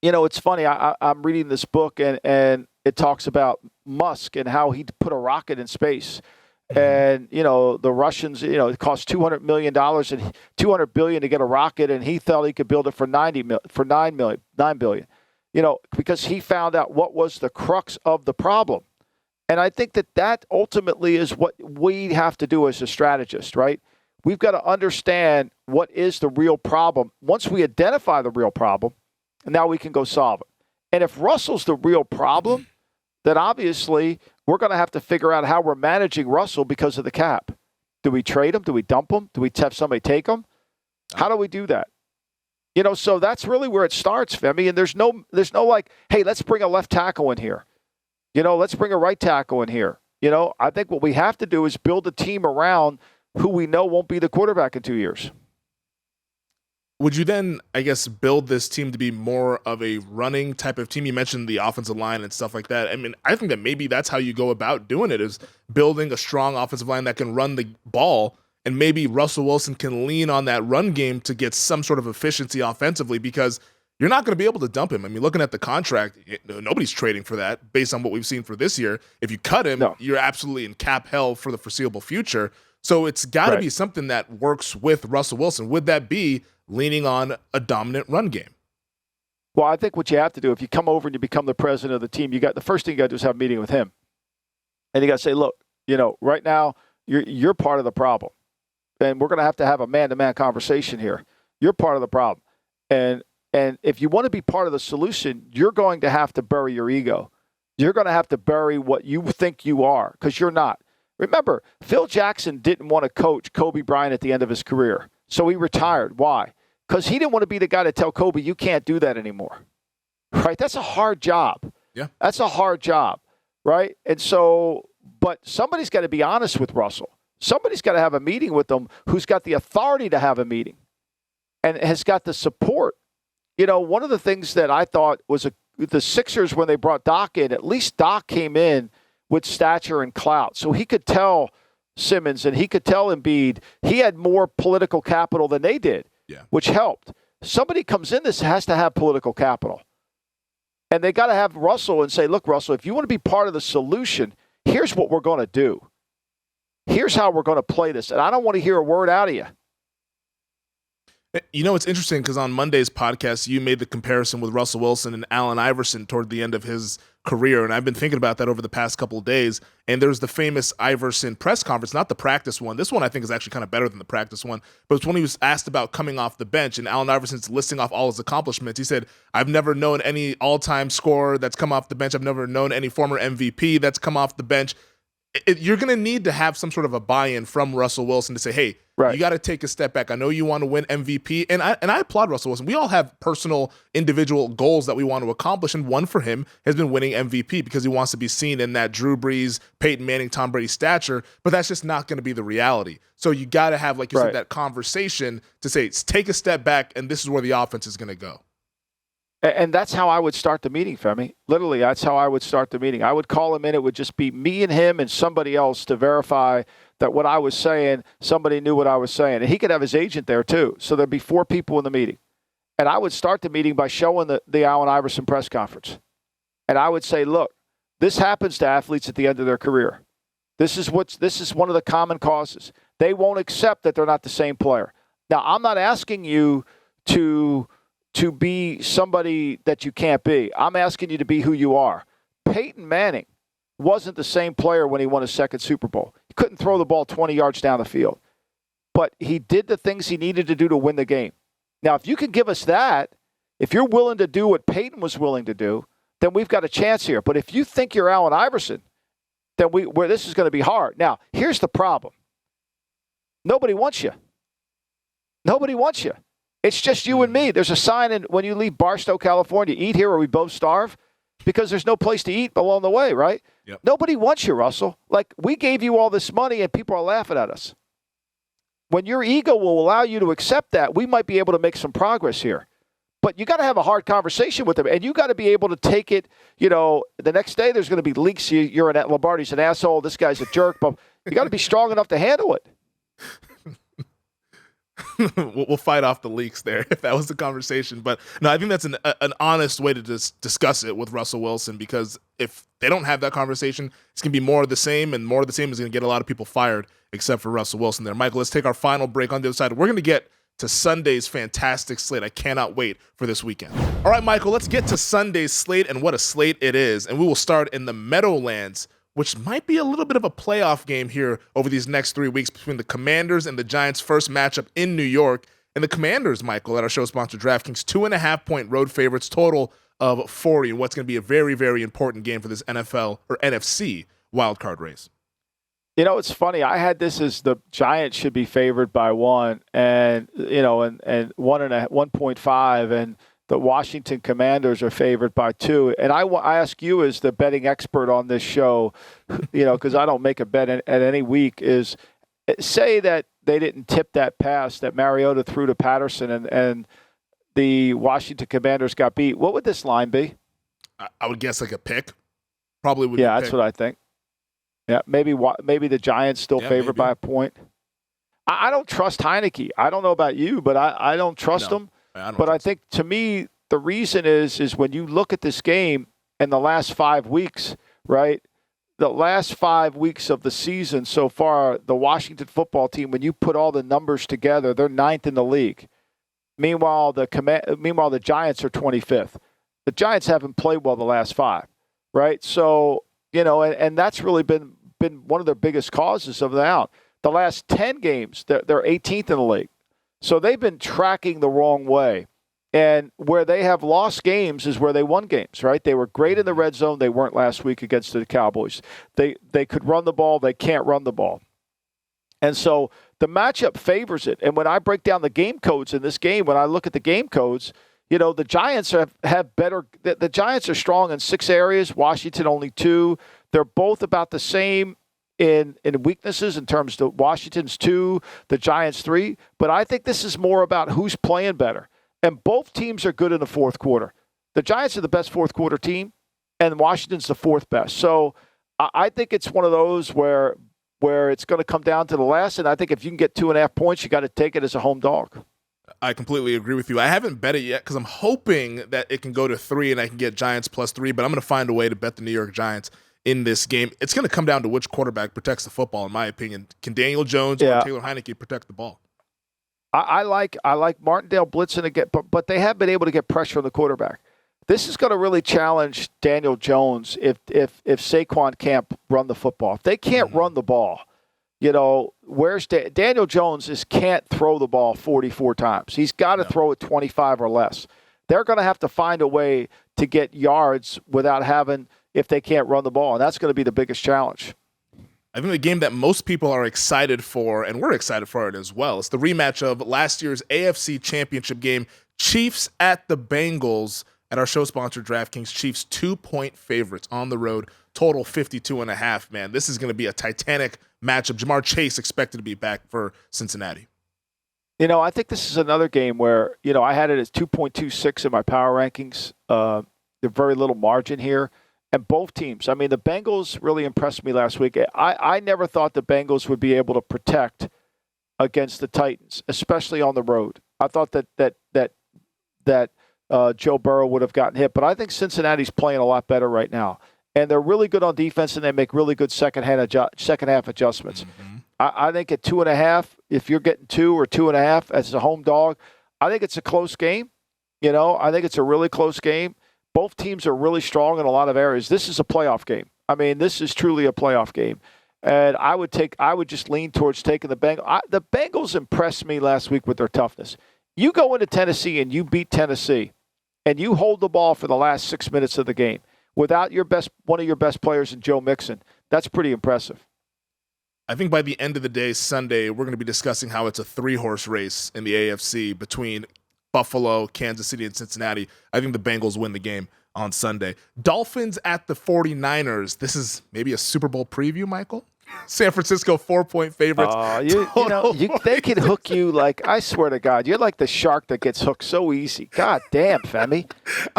it's funny. I'm reading this book and it talks about Musk and how he put a rocket in space. And, the Russians, it cost $200 million and $200 billion to get a rocket. And he thought he could build it for $9 billion, because he found out what was the crux of the problem. And I think that ultimately is what we have to do as a strategist, right? We've got to understand what is the real problem. Once we identify the real problem, now we can go solve it. And if Russell's the real problem, then obviously we're going to have to figure out how we're managing Russell because of the cap. Do we trade him? Do we dump him? Do we have somebody take him? How do we do that? So that's really where it starts, Femi. And there's no like, hey, let's bring a left tackle in here. Let's bring a right tackle in here. I think what we have to do is build a team around who we know won't be the quarterback in 2 years. Would you then, I guess, build this team to be more of a running type of team? You mentioned the offensive line and stuff like that. I mean, I think that maybe that's how you go about doing it, is building a strong offensive line that can run the ball, and maybe Russell Wilson can lean on that run game to get some sort of efficiency offensively, because you're not going to be able to dump him. I mean, looking at the contract, nobody's trading for that based on what we've seen for this year. If you cut him, You're absolutely in cap hell for the foreseeable future. So it's got to be something that works with Russell Wilson. Would that be leaning on a dominant run game? Well, I think what you have to do, if you come over and you become the president of the team, the first thing you got to do is have a meeting with him. And you got to say, look, right now you're part of the problem. And we're going to have a man-to-man conversation here. You're part of the problem. And if you want to be part of the solution, you're going to have to bury your ego. You're going to have to bury what you think you are, because you're not. Remember, Phil Jackson didn't want to coach Kobe Bryant at the end of his career. So he retired. Why? Because he didn't want to be the guy to tell Kobe, you can't do that anymore. Right? That's a hard job. Yeah. That's a hard job. Right? And so, but somebody's got to be honest with Russell. Somebody's got to have a meeting with him who's got the authority to have a meeting and has got the support. One of the things that I thought was the Sixers, when they brought Doc in, at least Doc came in with stature and clout. So he could tell Simmons and he could tell Embiid he had more political capital than they did, which helped. Somebody comes in this has to have political capital. And they got to have Russell and say, look, Russell, if you want to be part of the solution, here's what we're going to do. Here's how we're going to play this. And I don't want to hear a word out of you. It's interesting because on Monday's podcast, you made the comparison with Russell Wilson and Allen Iverson toward the end of his career. And I've been thinking about that over the past couple of days. And there's the famous Iverson press conference, not the practice one. This one I think is actually kind of better than the practice one. But it's when he was asked about coming off the bench, and Allen Iverson's listing off all his accomplishments. He said, I've never known any all-time scorer that's come off the bench. I've never known any former MVP that's come off the bench. You're going to need to have some sort of a buy-in from Russell Wilson to say, hey, you got to take a step back. I know you want to win MVP, and I applaud Russell Wilson. We all have personal, individual goals that we want to accomplish, and one for him has been winning MVP because he wants to be seen in that Drew Brees, Peyton Manning, Tom Brady stature, but that's just not going to be the reality. So you got to have, like you said, that conversation to say, take a step back, and this is where the offense is going to go. And that's how I would start the meeting, Femi. Literally, that's how I would start the meeting. I would call him in. It would just be me and him and somebody else to verify that what I was saying, somebody knew what I was saying. And he could have his agent there, too. So there'd be 4 people in the meeting. And I would start the meeting by showing the Allen Iverson press conference. And I would say, look, this happens to athletes at the end of their career. This is one of the common causes. They won't accept that they're not the same player. Now, I'm not asking you to be somebody that you can't be. I'm asking you to be who you are. Peyton Manning wasn't the same player when he won his second Super Bowl. He couldn't throw the ball 20 yards down the field. But he did the things he needed to do to win the game. Now, if you can give us that, if you're willing to do what Peyton was willing to do, then we've got a chance here. But if you think you're Allen Iverson, then this is going to be hard. Now, here's the problem. Nobody wants you. Nobody wants you. It's just you and me. There's a sign when you leave Barstow, California, eat here or we both starve, because there's no place to eat along the way, right? Yep. Nobody wants you, Russell. Like, we gave you all this money and people are laughing at us. When your ego will allow you to accept that, we might be able to make some progress here. But you got to have a hard conversation with them, and you got to be able to take it. The next day there's going to be leaks. You're Lombardi's an asshole. This guy's a jerk. But you got to be strong enough to handle it. We'll fight off the leaks there if that was the conversation. But no, I think that's an honest way to discuss it with Russell Wilson, because if they don't have that conversation, it's going to be more of the same, and more of the same is going to get a lot of people fired, except for Russell Wilson there. Michael, let's take our final break. On the other side, we're going to get to Sunday's fantastic slate. I cannot wait for this weekend. All right, Michael, let's get to Sunday's slate, and what a slate it is. And we will start in the Meadowlands, which might be a little bit of a playoff game here over these next 3 weeks between the Commanders and the Giants' first matchup in New York. And the Commanders, Michael, at our show sponsor DraftKings, 2.5-point road favorites, total of 40, and what's going to be a very, very important game for this NFL or NFC wildcard race. You know, it's funny. I had this as the Giants should be favored by 1, and 1.5, and the Washington Commanders are favored by 2. And I ask you, as the betting expert on this show, because I don't make a bet at any week, is say that they didn't tip that pass that Mariota threw to Patterson and the Washington Commanders got beat. What would this line be? I would guess like a pick. Probably would. Yeah, that's what I think. Yeah, maybe the Giants still favored by a point. I don't trust Heineke. I don't know about you, but I don't trust him. I think, to me, the reason is when you look at this game in the last 5 weeks, right? The last 5 weeks of the season so far, the Washington football team, when you put all the numbers together, they're 9th in the league. Meanwhile, the Giants are 25th. The Giants haven't played well the last 5, right? So, and that's really been one of their biggest causes of the out. The last 10 games, they're 18th in the league. So they've been tracking the wrong way. And where they have lost games is where they won games, right? They were great in the red zone. They weren't last week against the Cowboys. They could run the ball. They can't run the ball. And so the matchup favors it. And when I break down the game codes in this game, when I look at the game codes, the Giants have better – the Giants are strong in 6 areas, Washington only 2. They're both about the same in weaknesses in terms of Washington's 2, the Giants 3. But I think this is more about who's playing better. And both teams are good in the fourth quarter. The Giants are the best fourth quarter team, and Washington's the 4th best. So I think it's one of those where it's going to come down to the last. And I think if you can get 2.5 points, you got to take it as a home dog. I completely agree with you. I haven't bet it yet because I'm hoping that it can go to 3 and I can get Giants +3, but I'm going to find a way to bet the New York Giants in this game. It's going to come down to which quarterback protects the football, in my opinion. Can Daniel Jones or Taylor Heineke protect the ball? I like Martindale blitzing again, but they have been able to get pressure on the quarterback. This is going to really challenge Daniel Jones if Saquon can't run the football. If they can't run the ball, where's Daniel Jones can't throw the ball 44 times. He's got to throw it 25 or less. They're going to have to find a way to get yards without having, if they can't run the ball, and that's going to be the biggest challenge. I think the game that most people are excited for, and we're excited for it as well, it's the rematch of last year's AFC Championship game, Chiefs at the Bengals. At our show sponsor, DraftKings, Chiefs 2-point favorites on the road, total 52.5. Man, this is going to be a titanic matchup. Jamar Chase expected to be back for Cincinnati. I think this is another game where, I had it as 2.26 in my power rankings. There's very little margin here. And both teams, the Bengals really impressed me last week. I never thought the Bengals would be able to protect against the Titans, especially on the road. I thought that Joe Burrow would have gotten hit. But I think Cincinnati's playing a lot better right now. And they're really good on defense, and they make really good second half adjustments. Mm-hmm. I think at 2.5, if you're getting 2 or 2.5 as a home dog, I think it's a close game. I think it's a really close game. Both teams are really strong in a lot of areas. This is a playoff game. This is truly a playoff game. And I would just lean towards taking the Bengals. The Bengals impressed me last week with their toughness. You go into Tennessee and you beat Tennessee, and you hold the ball for the last 6 minutes of the game without one of your best players in Joe Mixon. That's pretty impressive. I think by the end of the day, Sunday, we're going to be discussing how it's a 3-horse race in the AFC between Buffalo, Kansas City, and Cincinnati. I think the Bengals win the game on Sunday. Dolphins at the 49ers. This is maybe a Super Bowl preview, Michael? San Francisco 4-point favorites. They can hook you like, I swear to God, you're like the shark that gets hooked so easy. God damn, Femi.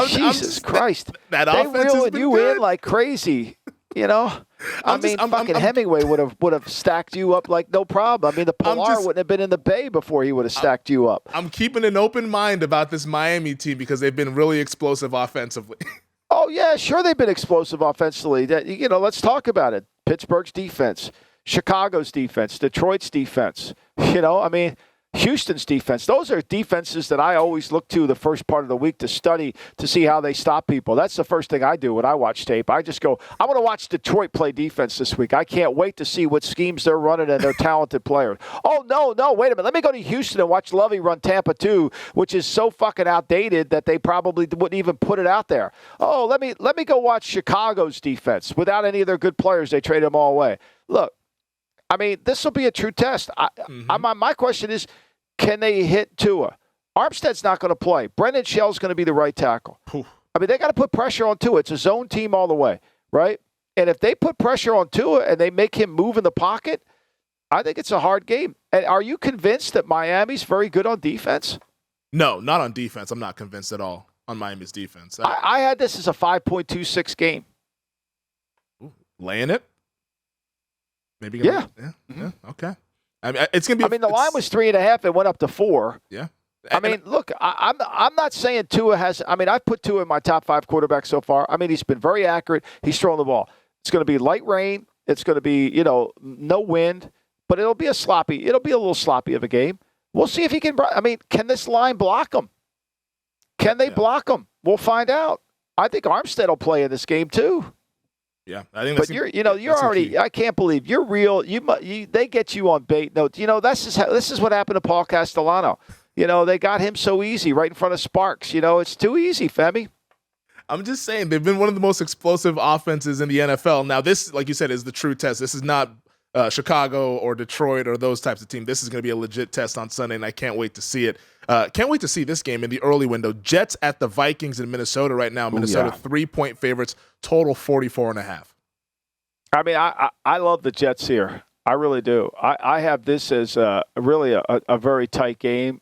Jesus Christ. That they offense reeled you good. in like crazy. Fucking Hemingway would have stacked you up like no problem. I mean, the Pilar wouldn't have been in the Bay before he would have stacked you up. I'm keeping an open mind about this Miami team because they've been really explosive offensively. Oh, yeah, sure they've been explosive offensively. Let's talk about it. Pittsburgh's defense, Chicago's defense, Detroit's defense. Houston's defense. Those are defenses that I always look to the first part of the week to study to see how they stop people. That's the first thing I do when I watch tape. I just go, I want to watch Detroit play defense this week. I can't wait to see what schemes they're running and their talented players. Oh, no, wait a minute. Let me go to Houston and watch Lovey run Tampa 2, which is so fucking outdated that they probably wouldn't even put it out there. Oh, let me go watch Chicago's defense. Without any of their good players, they trade them all away. Look, this will be a true test. My question is, can they hit Tua? Armstead's not going to play. Brendan Shell's going to be the right tackle. Oof. They got to put pressure on Tua. It's a zone team all the way, right? And if they put pressure on Tua and they make him move in the pocket, I think it's a hard game. And are you convinced that Miami's very good on defense? No, not on defense. I'm not convinced at all on Miami's defense. I had this as a 5.26 game. Ooh, laying it? Maybe. Yeah. Okay. It's gonna be. The line was 3.5. It went up to 4. Yeah. Look, I'm not saying Tua has. I've put Tua in my top 5 quarterbacks so far. He's been very accurate. He's throwing the ball. It's going to be light rain. It's going to be no wind, but it'll be a little sloppy of a game. We'll see if he can. Can this line block him? Can they block him? We'll find out. I think Armstead will play in this game too. Yeah, I think. But you're already. I can't believe you're real. They get you on bait. No, this is what happened to Paul Castellano. They got him so easy right in front of Sparks. It's too easy, Femi. I'm just saying they've been one of the most explosive offenses in the NFL. Now, this, like you said, is the true test. This is not Chicago or Detroit or those types of teams. This is going to be a legit test on Sunday, and I can't wait to see it. Can't wait to see this game in the early window. Jets at the Vikings in Minnesota right now. Minnesota 3-point favorites, total 44.5. I love the Jets here. I really do. I have this as really a very tight game.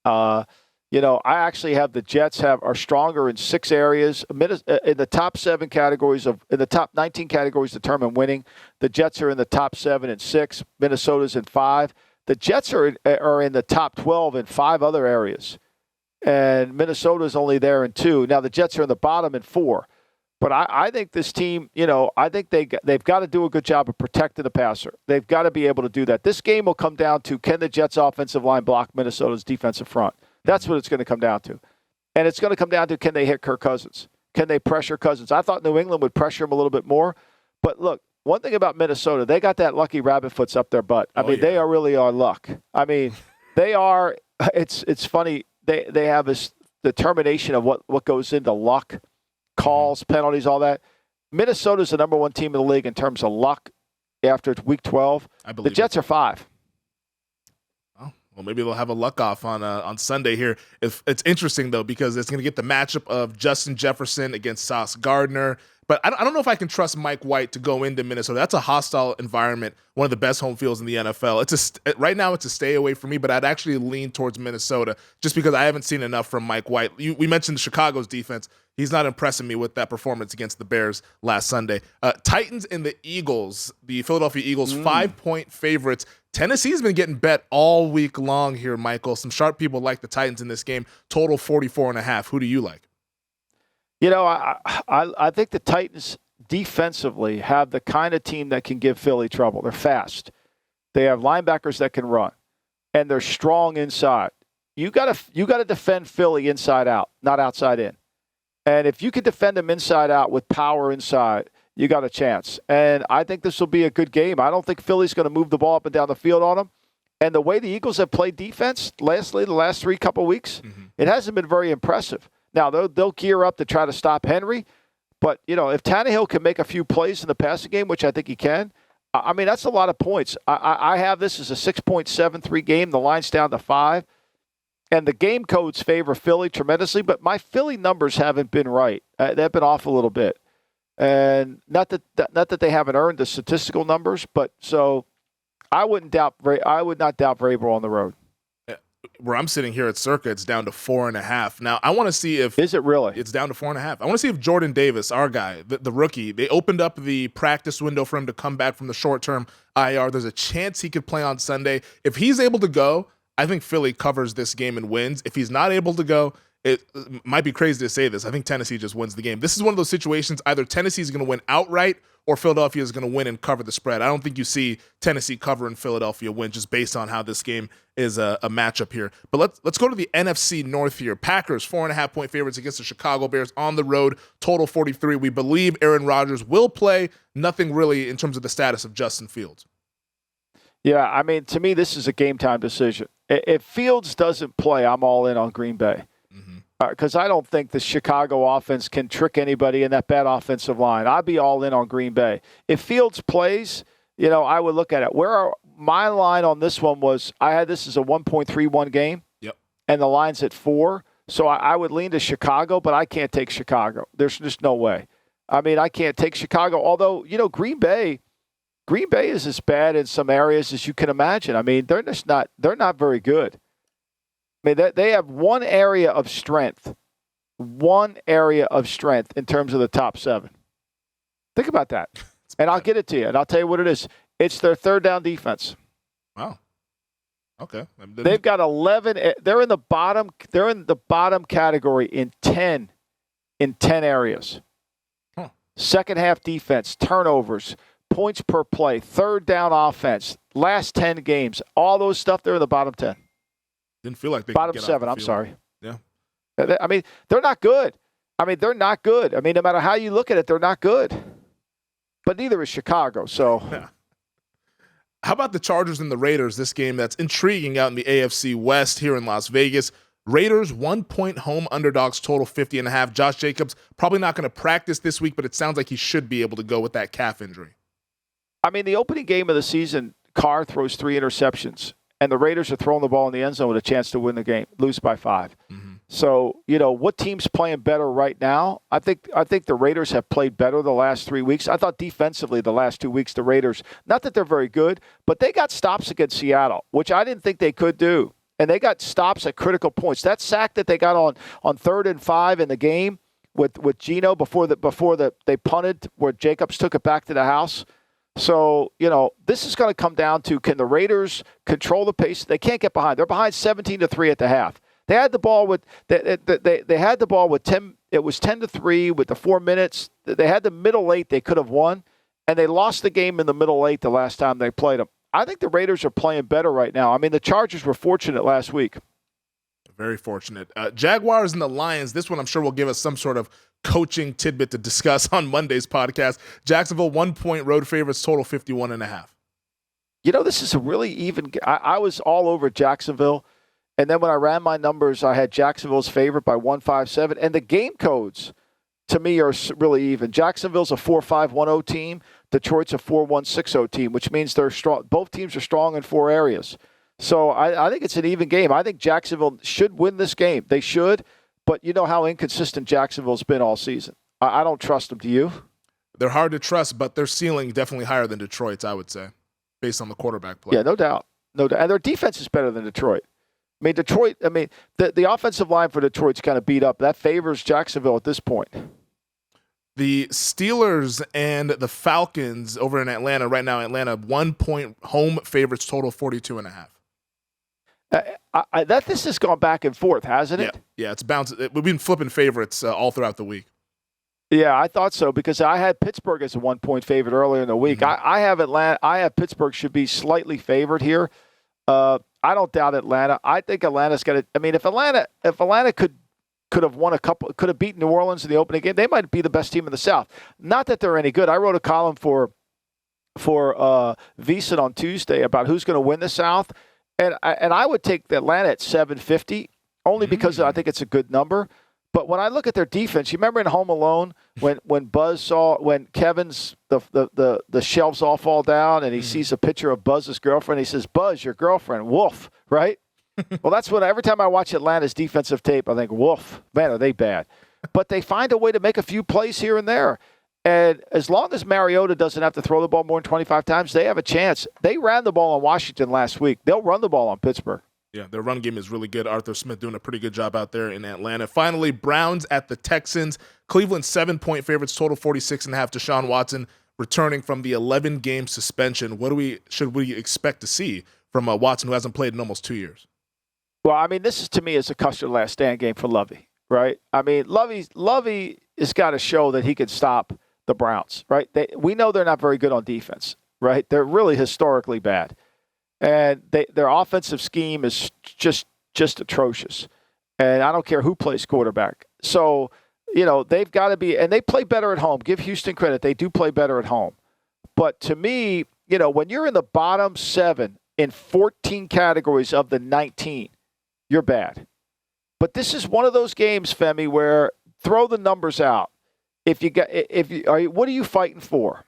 I actually have the Jets are stronger in 6 areas. In the top 7 categories in the top 19 categories determine winning. The Jets are in the top 7 and 6. Minnesota's in 5. The Jets are in the top 12 in 5 other areas, and Minnesota's only there in 2. Now the Jets are in the bottom in 4. But I think this team, I think they've got to do a good job of protecting the passer. They've got to be able to do that. This game will come down to, can the Jets' offensive line block Minnesota's defensive front? That's what it's going to come down to. And it's going to come down to, can they hit Kirk Cousins? Can they pressure Cousins? I thought New England would pressure him a little bit more. But look, one thing about Minnesota, they got that lucky rabbit foots up their butt. They are really on luck. They are, it's funny, they have this determination of what goes into luck. Calls, penalties, all that. Minnesota's the number 1 team in the league in terms of luck after week 12. I believe the Jets are 5. Oh, well, maybe they'll have a luck off on Sunday here. If it's interesting though, because it's going to get the matchup of Justin Jefferson against Sauce Gardner. But I don't know if I can trust Mike White to go into Minnesota. That's a hostile environment, one of the best home fields in the NFL. Right now it's a stay away for me, but I'd actually lean towards Minnesota just because I haven't seen enough from Mike White. We mentioned Chicago's defense. He's not impressing me with that performance against the Bears last Sunday. Titans and the Eagles, the Philadelphia Eagles, 5-point favorites. Tennessee's been getting bet all week long here, Michael. Some sharp people like the Titans in this game. Total 44.5. Who do you like? I think the Titans defensively have the kind of team that can give Philly trouble. They're fast. They have linebackers that can run, and they're strong inside. You got to defend Philly inside out, not outside in. And if you can defend them inside out with power inside, you got a chance. And I think this will be a good game. I don't think Philly's going to move the ball up and down the field on them. And the way the Eagles have played defense, the last 3 couple weeks, it hasn't been very impressive. Now, they'll gear up to try to stop Henry. But, if Tannehill can make a few plays in the passing game, which I think he can, that's a lot of points. I have this as a 6.73 game. The line's down to 5. And the game codes favor Philly tremendously, but my Philly numbers haven't been right. They've been off a little bit. And not that they haven't earned the statistical numbers, but so I would not doubt Vrabel on the road. where I'm sitting here at Circa, it's down to 4.5. Now, I want to see if is it really? It's down to 4.5. I want to see if Jordan Davis, our guy, the rookie, they opened up the practice window for him to come back from the short-term IR. There's a chance he could play on Sunday. If he's able to go, I think Philly covers this game and wins. If he's not able to go, it might be crazy to say this. I think Tennessee just wins the game. This is one of those situations, either Tennessee's going to win outright or Philadelphia is going to win and cover the spread. I don't think you see Tennessee cover and Philadelphia win just based on how this game is a matchup here. But let's go to the NFC North here. Packers, 4.5-point favorites against the Chicago Bears on the road, total 43. We believe Aaron Rodgers will play. Nothing really in terms of the status of Justin Fields. Yeah, I mean, to me, this is a game-time decision. If Fields doesn't play, I'm all in on Green Bay. Because I don't think the Chicago offense can trick anybody in that bad offensive line. I'd be all in on Green Bay. If Fields plays, I would look at it. My line on this one was I had this as a 1.31 game. Yep. And the line's at 4. So I would lean to Chicago, but I can't take Chicago. There's just no way. I mean, I can't take Chicago. Although, Green Bay is as bad in some areas as you can imagine. I mean, they're not very good. I mean, they have one area of strength in terms of the top 7. Think about that. And I'll get it to you, and I'll tell you what it is. It's their third down defense. Wow. Okay. They've got 11. They're in the bottom. They're in the bottom category in 10 areas. Huh. Second half defense, turnovers, points per play, third down offense, last 10 games, all those stuff. They're in the bottom 10. Didn't feel like they bottom could get 7. off I'm the field. sorry. Yeah. I mean, they're not good. I mean, no matter how you look at it, they're not good. But neither is Chicago. So, how about the Chargers and the Raiders? This game that's intriguing out in the AFC West here in Las Vegas. Raiders 1-point home underdogs, total 50.5. Josh Jacobs probably not going to practice this week, but it sounds like he should be able to go with that calf injury. I mean, the opening game of the season, Carr throws 3 interceptions. And the Raiders are throwing the ball in the end zone with a chance to win the game, lose by 5. Mm-hmm. So, what team's playing better right now? I think the Raiders have played better the last 3 weeks. I thought defensively the last 2 weeks, the Raiders, not that they're very good, but they got stops against Seattle, which I didn't think they could do. And they got stops at critical points. That sack that they got on 3rd and 5 in the game with Geno before they punted where Jacobs took it back to the house. So, this is going to come down to, can the Raiders control the pace? They can't get behind. They're behind 17-3 at the half. They had the ball with they had the ball with 10. It was 10-3 with the 4 minutes. They had the middle 8 they could have won, and they lost the game in the middle 8 the last time they played them. I think the Raiders are playing better right now. I mean, the Chargers were fortunate last week. Very fortunate. Jaguars and the Lions. This one I'm sure will give us some sort of coaching tidbit to discuss on Monday's podcast. Jacksonville 1-point road favorites, total 51.5. This is a really even. I was all over Jacksonville, and then when I ran my numbers, I had Jacksonville's favorite by 157, and the game codes to me are really even. Jacksonville's a 4-5-1-0 team. Detroit's a 4-1-6-0 team, which means they're strong. Both teams are strong in 4 areas. So I think it's an even game. I think Jacksonville should win this game. They should, but you know how inconsistent Jacksonville's been all season. I don't trust them. Do you? They're hard to trust, but their ceiling definitely higher than Detroit's, I would say, based on the quarterback play. Yeah, no doubt. And their defense is better than Detroit. I mean, the offensive line for Detroit's kind of beat up. That favors Jacksonville at this point. The Steelers and the Falcons over in Atlanta right now. Atlanta 1-point home favorites, total 42.5. This has gone back and forth, hasn't it? Yeah, it's bounced. We've been flipping favorites all throughout the week. Yeah, I thought so because I had Pittsburgh as a 1-point favorite earlier in the week. Mm-hmm. I have Atlanta. I have Pittsburgh should be slightly favored here. I don't doubt Atlanta. I think Atlanta's got to. I mean, if Atlanta could have won could have beaten New Orleans in the opening game, they might be the best team in the South. Not that they're any good. I wrote a column for VSiN on Tuesday about who's going to win the South. And I would take Atlanta at 750 only because I think it's a good number. But when I look at their defense, you remember in Home Alone when Kevin's the shelves all fall down and he sees a picture of Buzz's girlfriend. He says, "Buzz, your girlfriend, woof," right? Well, that's what every time I watch Atlanta's defensive tape, I think, woof, man, are they bad? But they find a way to make a few plays here and there. And as long as Mariota doesn't have to throw the ball more than 25 times, they have a chance. They ran the ball on Washington last week. They'll run the ball on Pittsburgh. Yeah, their run game is really good. Arthur Smith doing a pretty good job out there in Atlanta. Finally, Browns at the Texans. Cleveland 7-point favorites, total 46.5. Deshaun Watson returning from the 11-game suspension. What should we expect to see from Watson, who hasn't played in almost 2 years? Well, I mean, this is to me is a custard last stand game for Lovey, right? I mean, Lovey has got to show that he can stop the Browns, right? We know they're not very good on defense, right? They're really historically bad. And their offensive scheme is just atrocious. And I don't care who plays quarterback. So, they've got to be – and they play better at home. Give Houston credit. They do play better at home. But to me, when you're in the bottom 7 in 14 categories of the 19, you're bad. But this is one of those games, Femi, where throw the numbers out. What are you fighting for?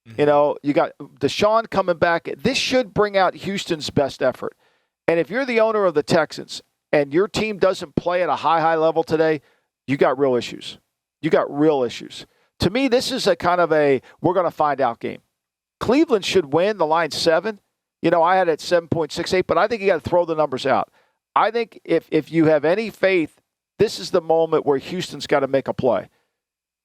You got Deshaun coming back. This should bring out Houston's best effort. And if you're the owner of the Texans and your team doesn't play at a high level today, you got real issues. To me, this is a kind of we're going to find out game. Cleveland should win. The line's 7. I had it at 7.68, but I think you got to throw the numbers out. I think if you have any faith, this is the moment where Houston's got to make a play.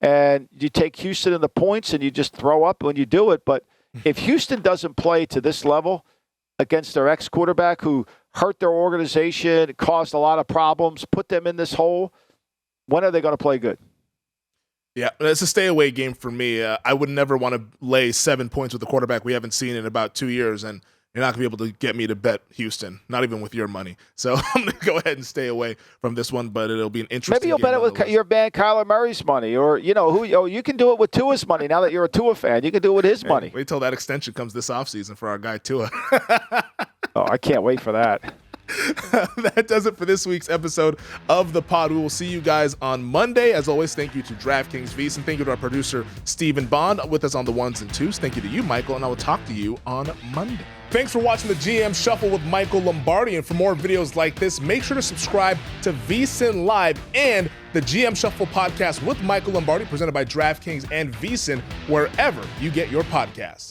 And you take Houston in the points and you just throw up when you do it. But if Houston doesn't play to this level against their ex-quarterback who hurt their organization, caused a lot of problems, put them in this hole, when are they going to play good? Yeah, it's a stay-away game for me. I would never want to lay 7 points with a quarterback we haven't seen in about 2 years, and you're not going to be able to get me to bet Houston, not even with your money. So I'm going to go ahead and stay away from this one, but it'll be an interesting Maybe you'll bet it with your man Kyler Murray's money, or you can do it with Tua's money. Now that you're a Tua fan, you can do it with his money. Wait till that extension comes this offseason for our guy Tua. Oh, I can't wait for that. That does it for this week's episode of The Pod. We will see you guys on Monday. As always, thank you to DraftKings Vs, and thank you to our producer, Stephen Bond, with us on the ones and twos. Thank you to you, Michael, and I will talk to you on Monday. Thanks for watching the GM Shuffle with Michael Lombardi, and for more videos like this, make sure to subscribe to VSiN Live and the GM Shuffle podcast with Michael Lombardi, presented by DraftKings and VSiN, wherever you get your podcasts.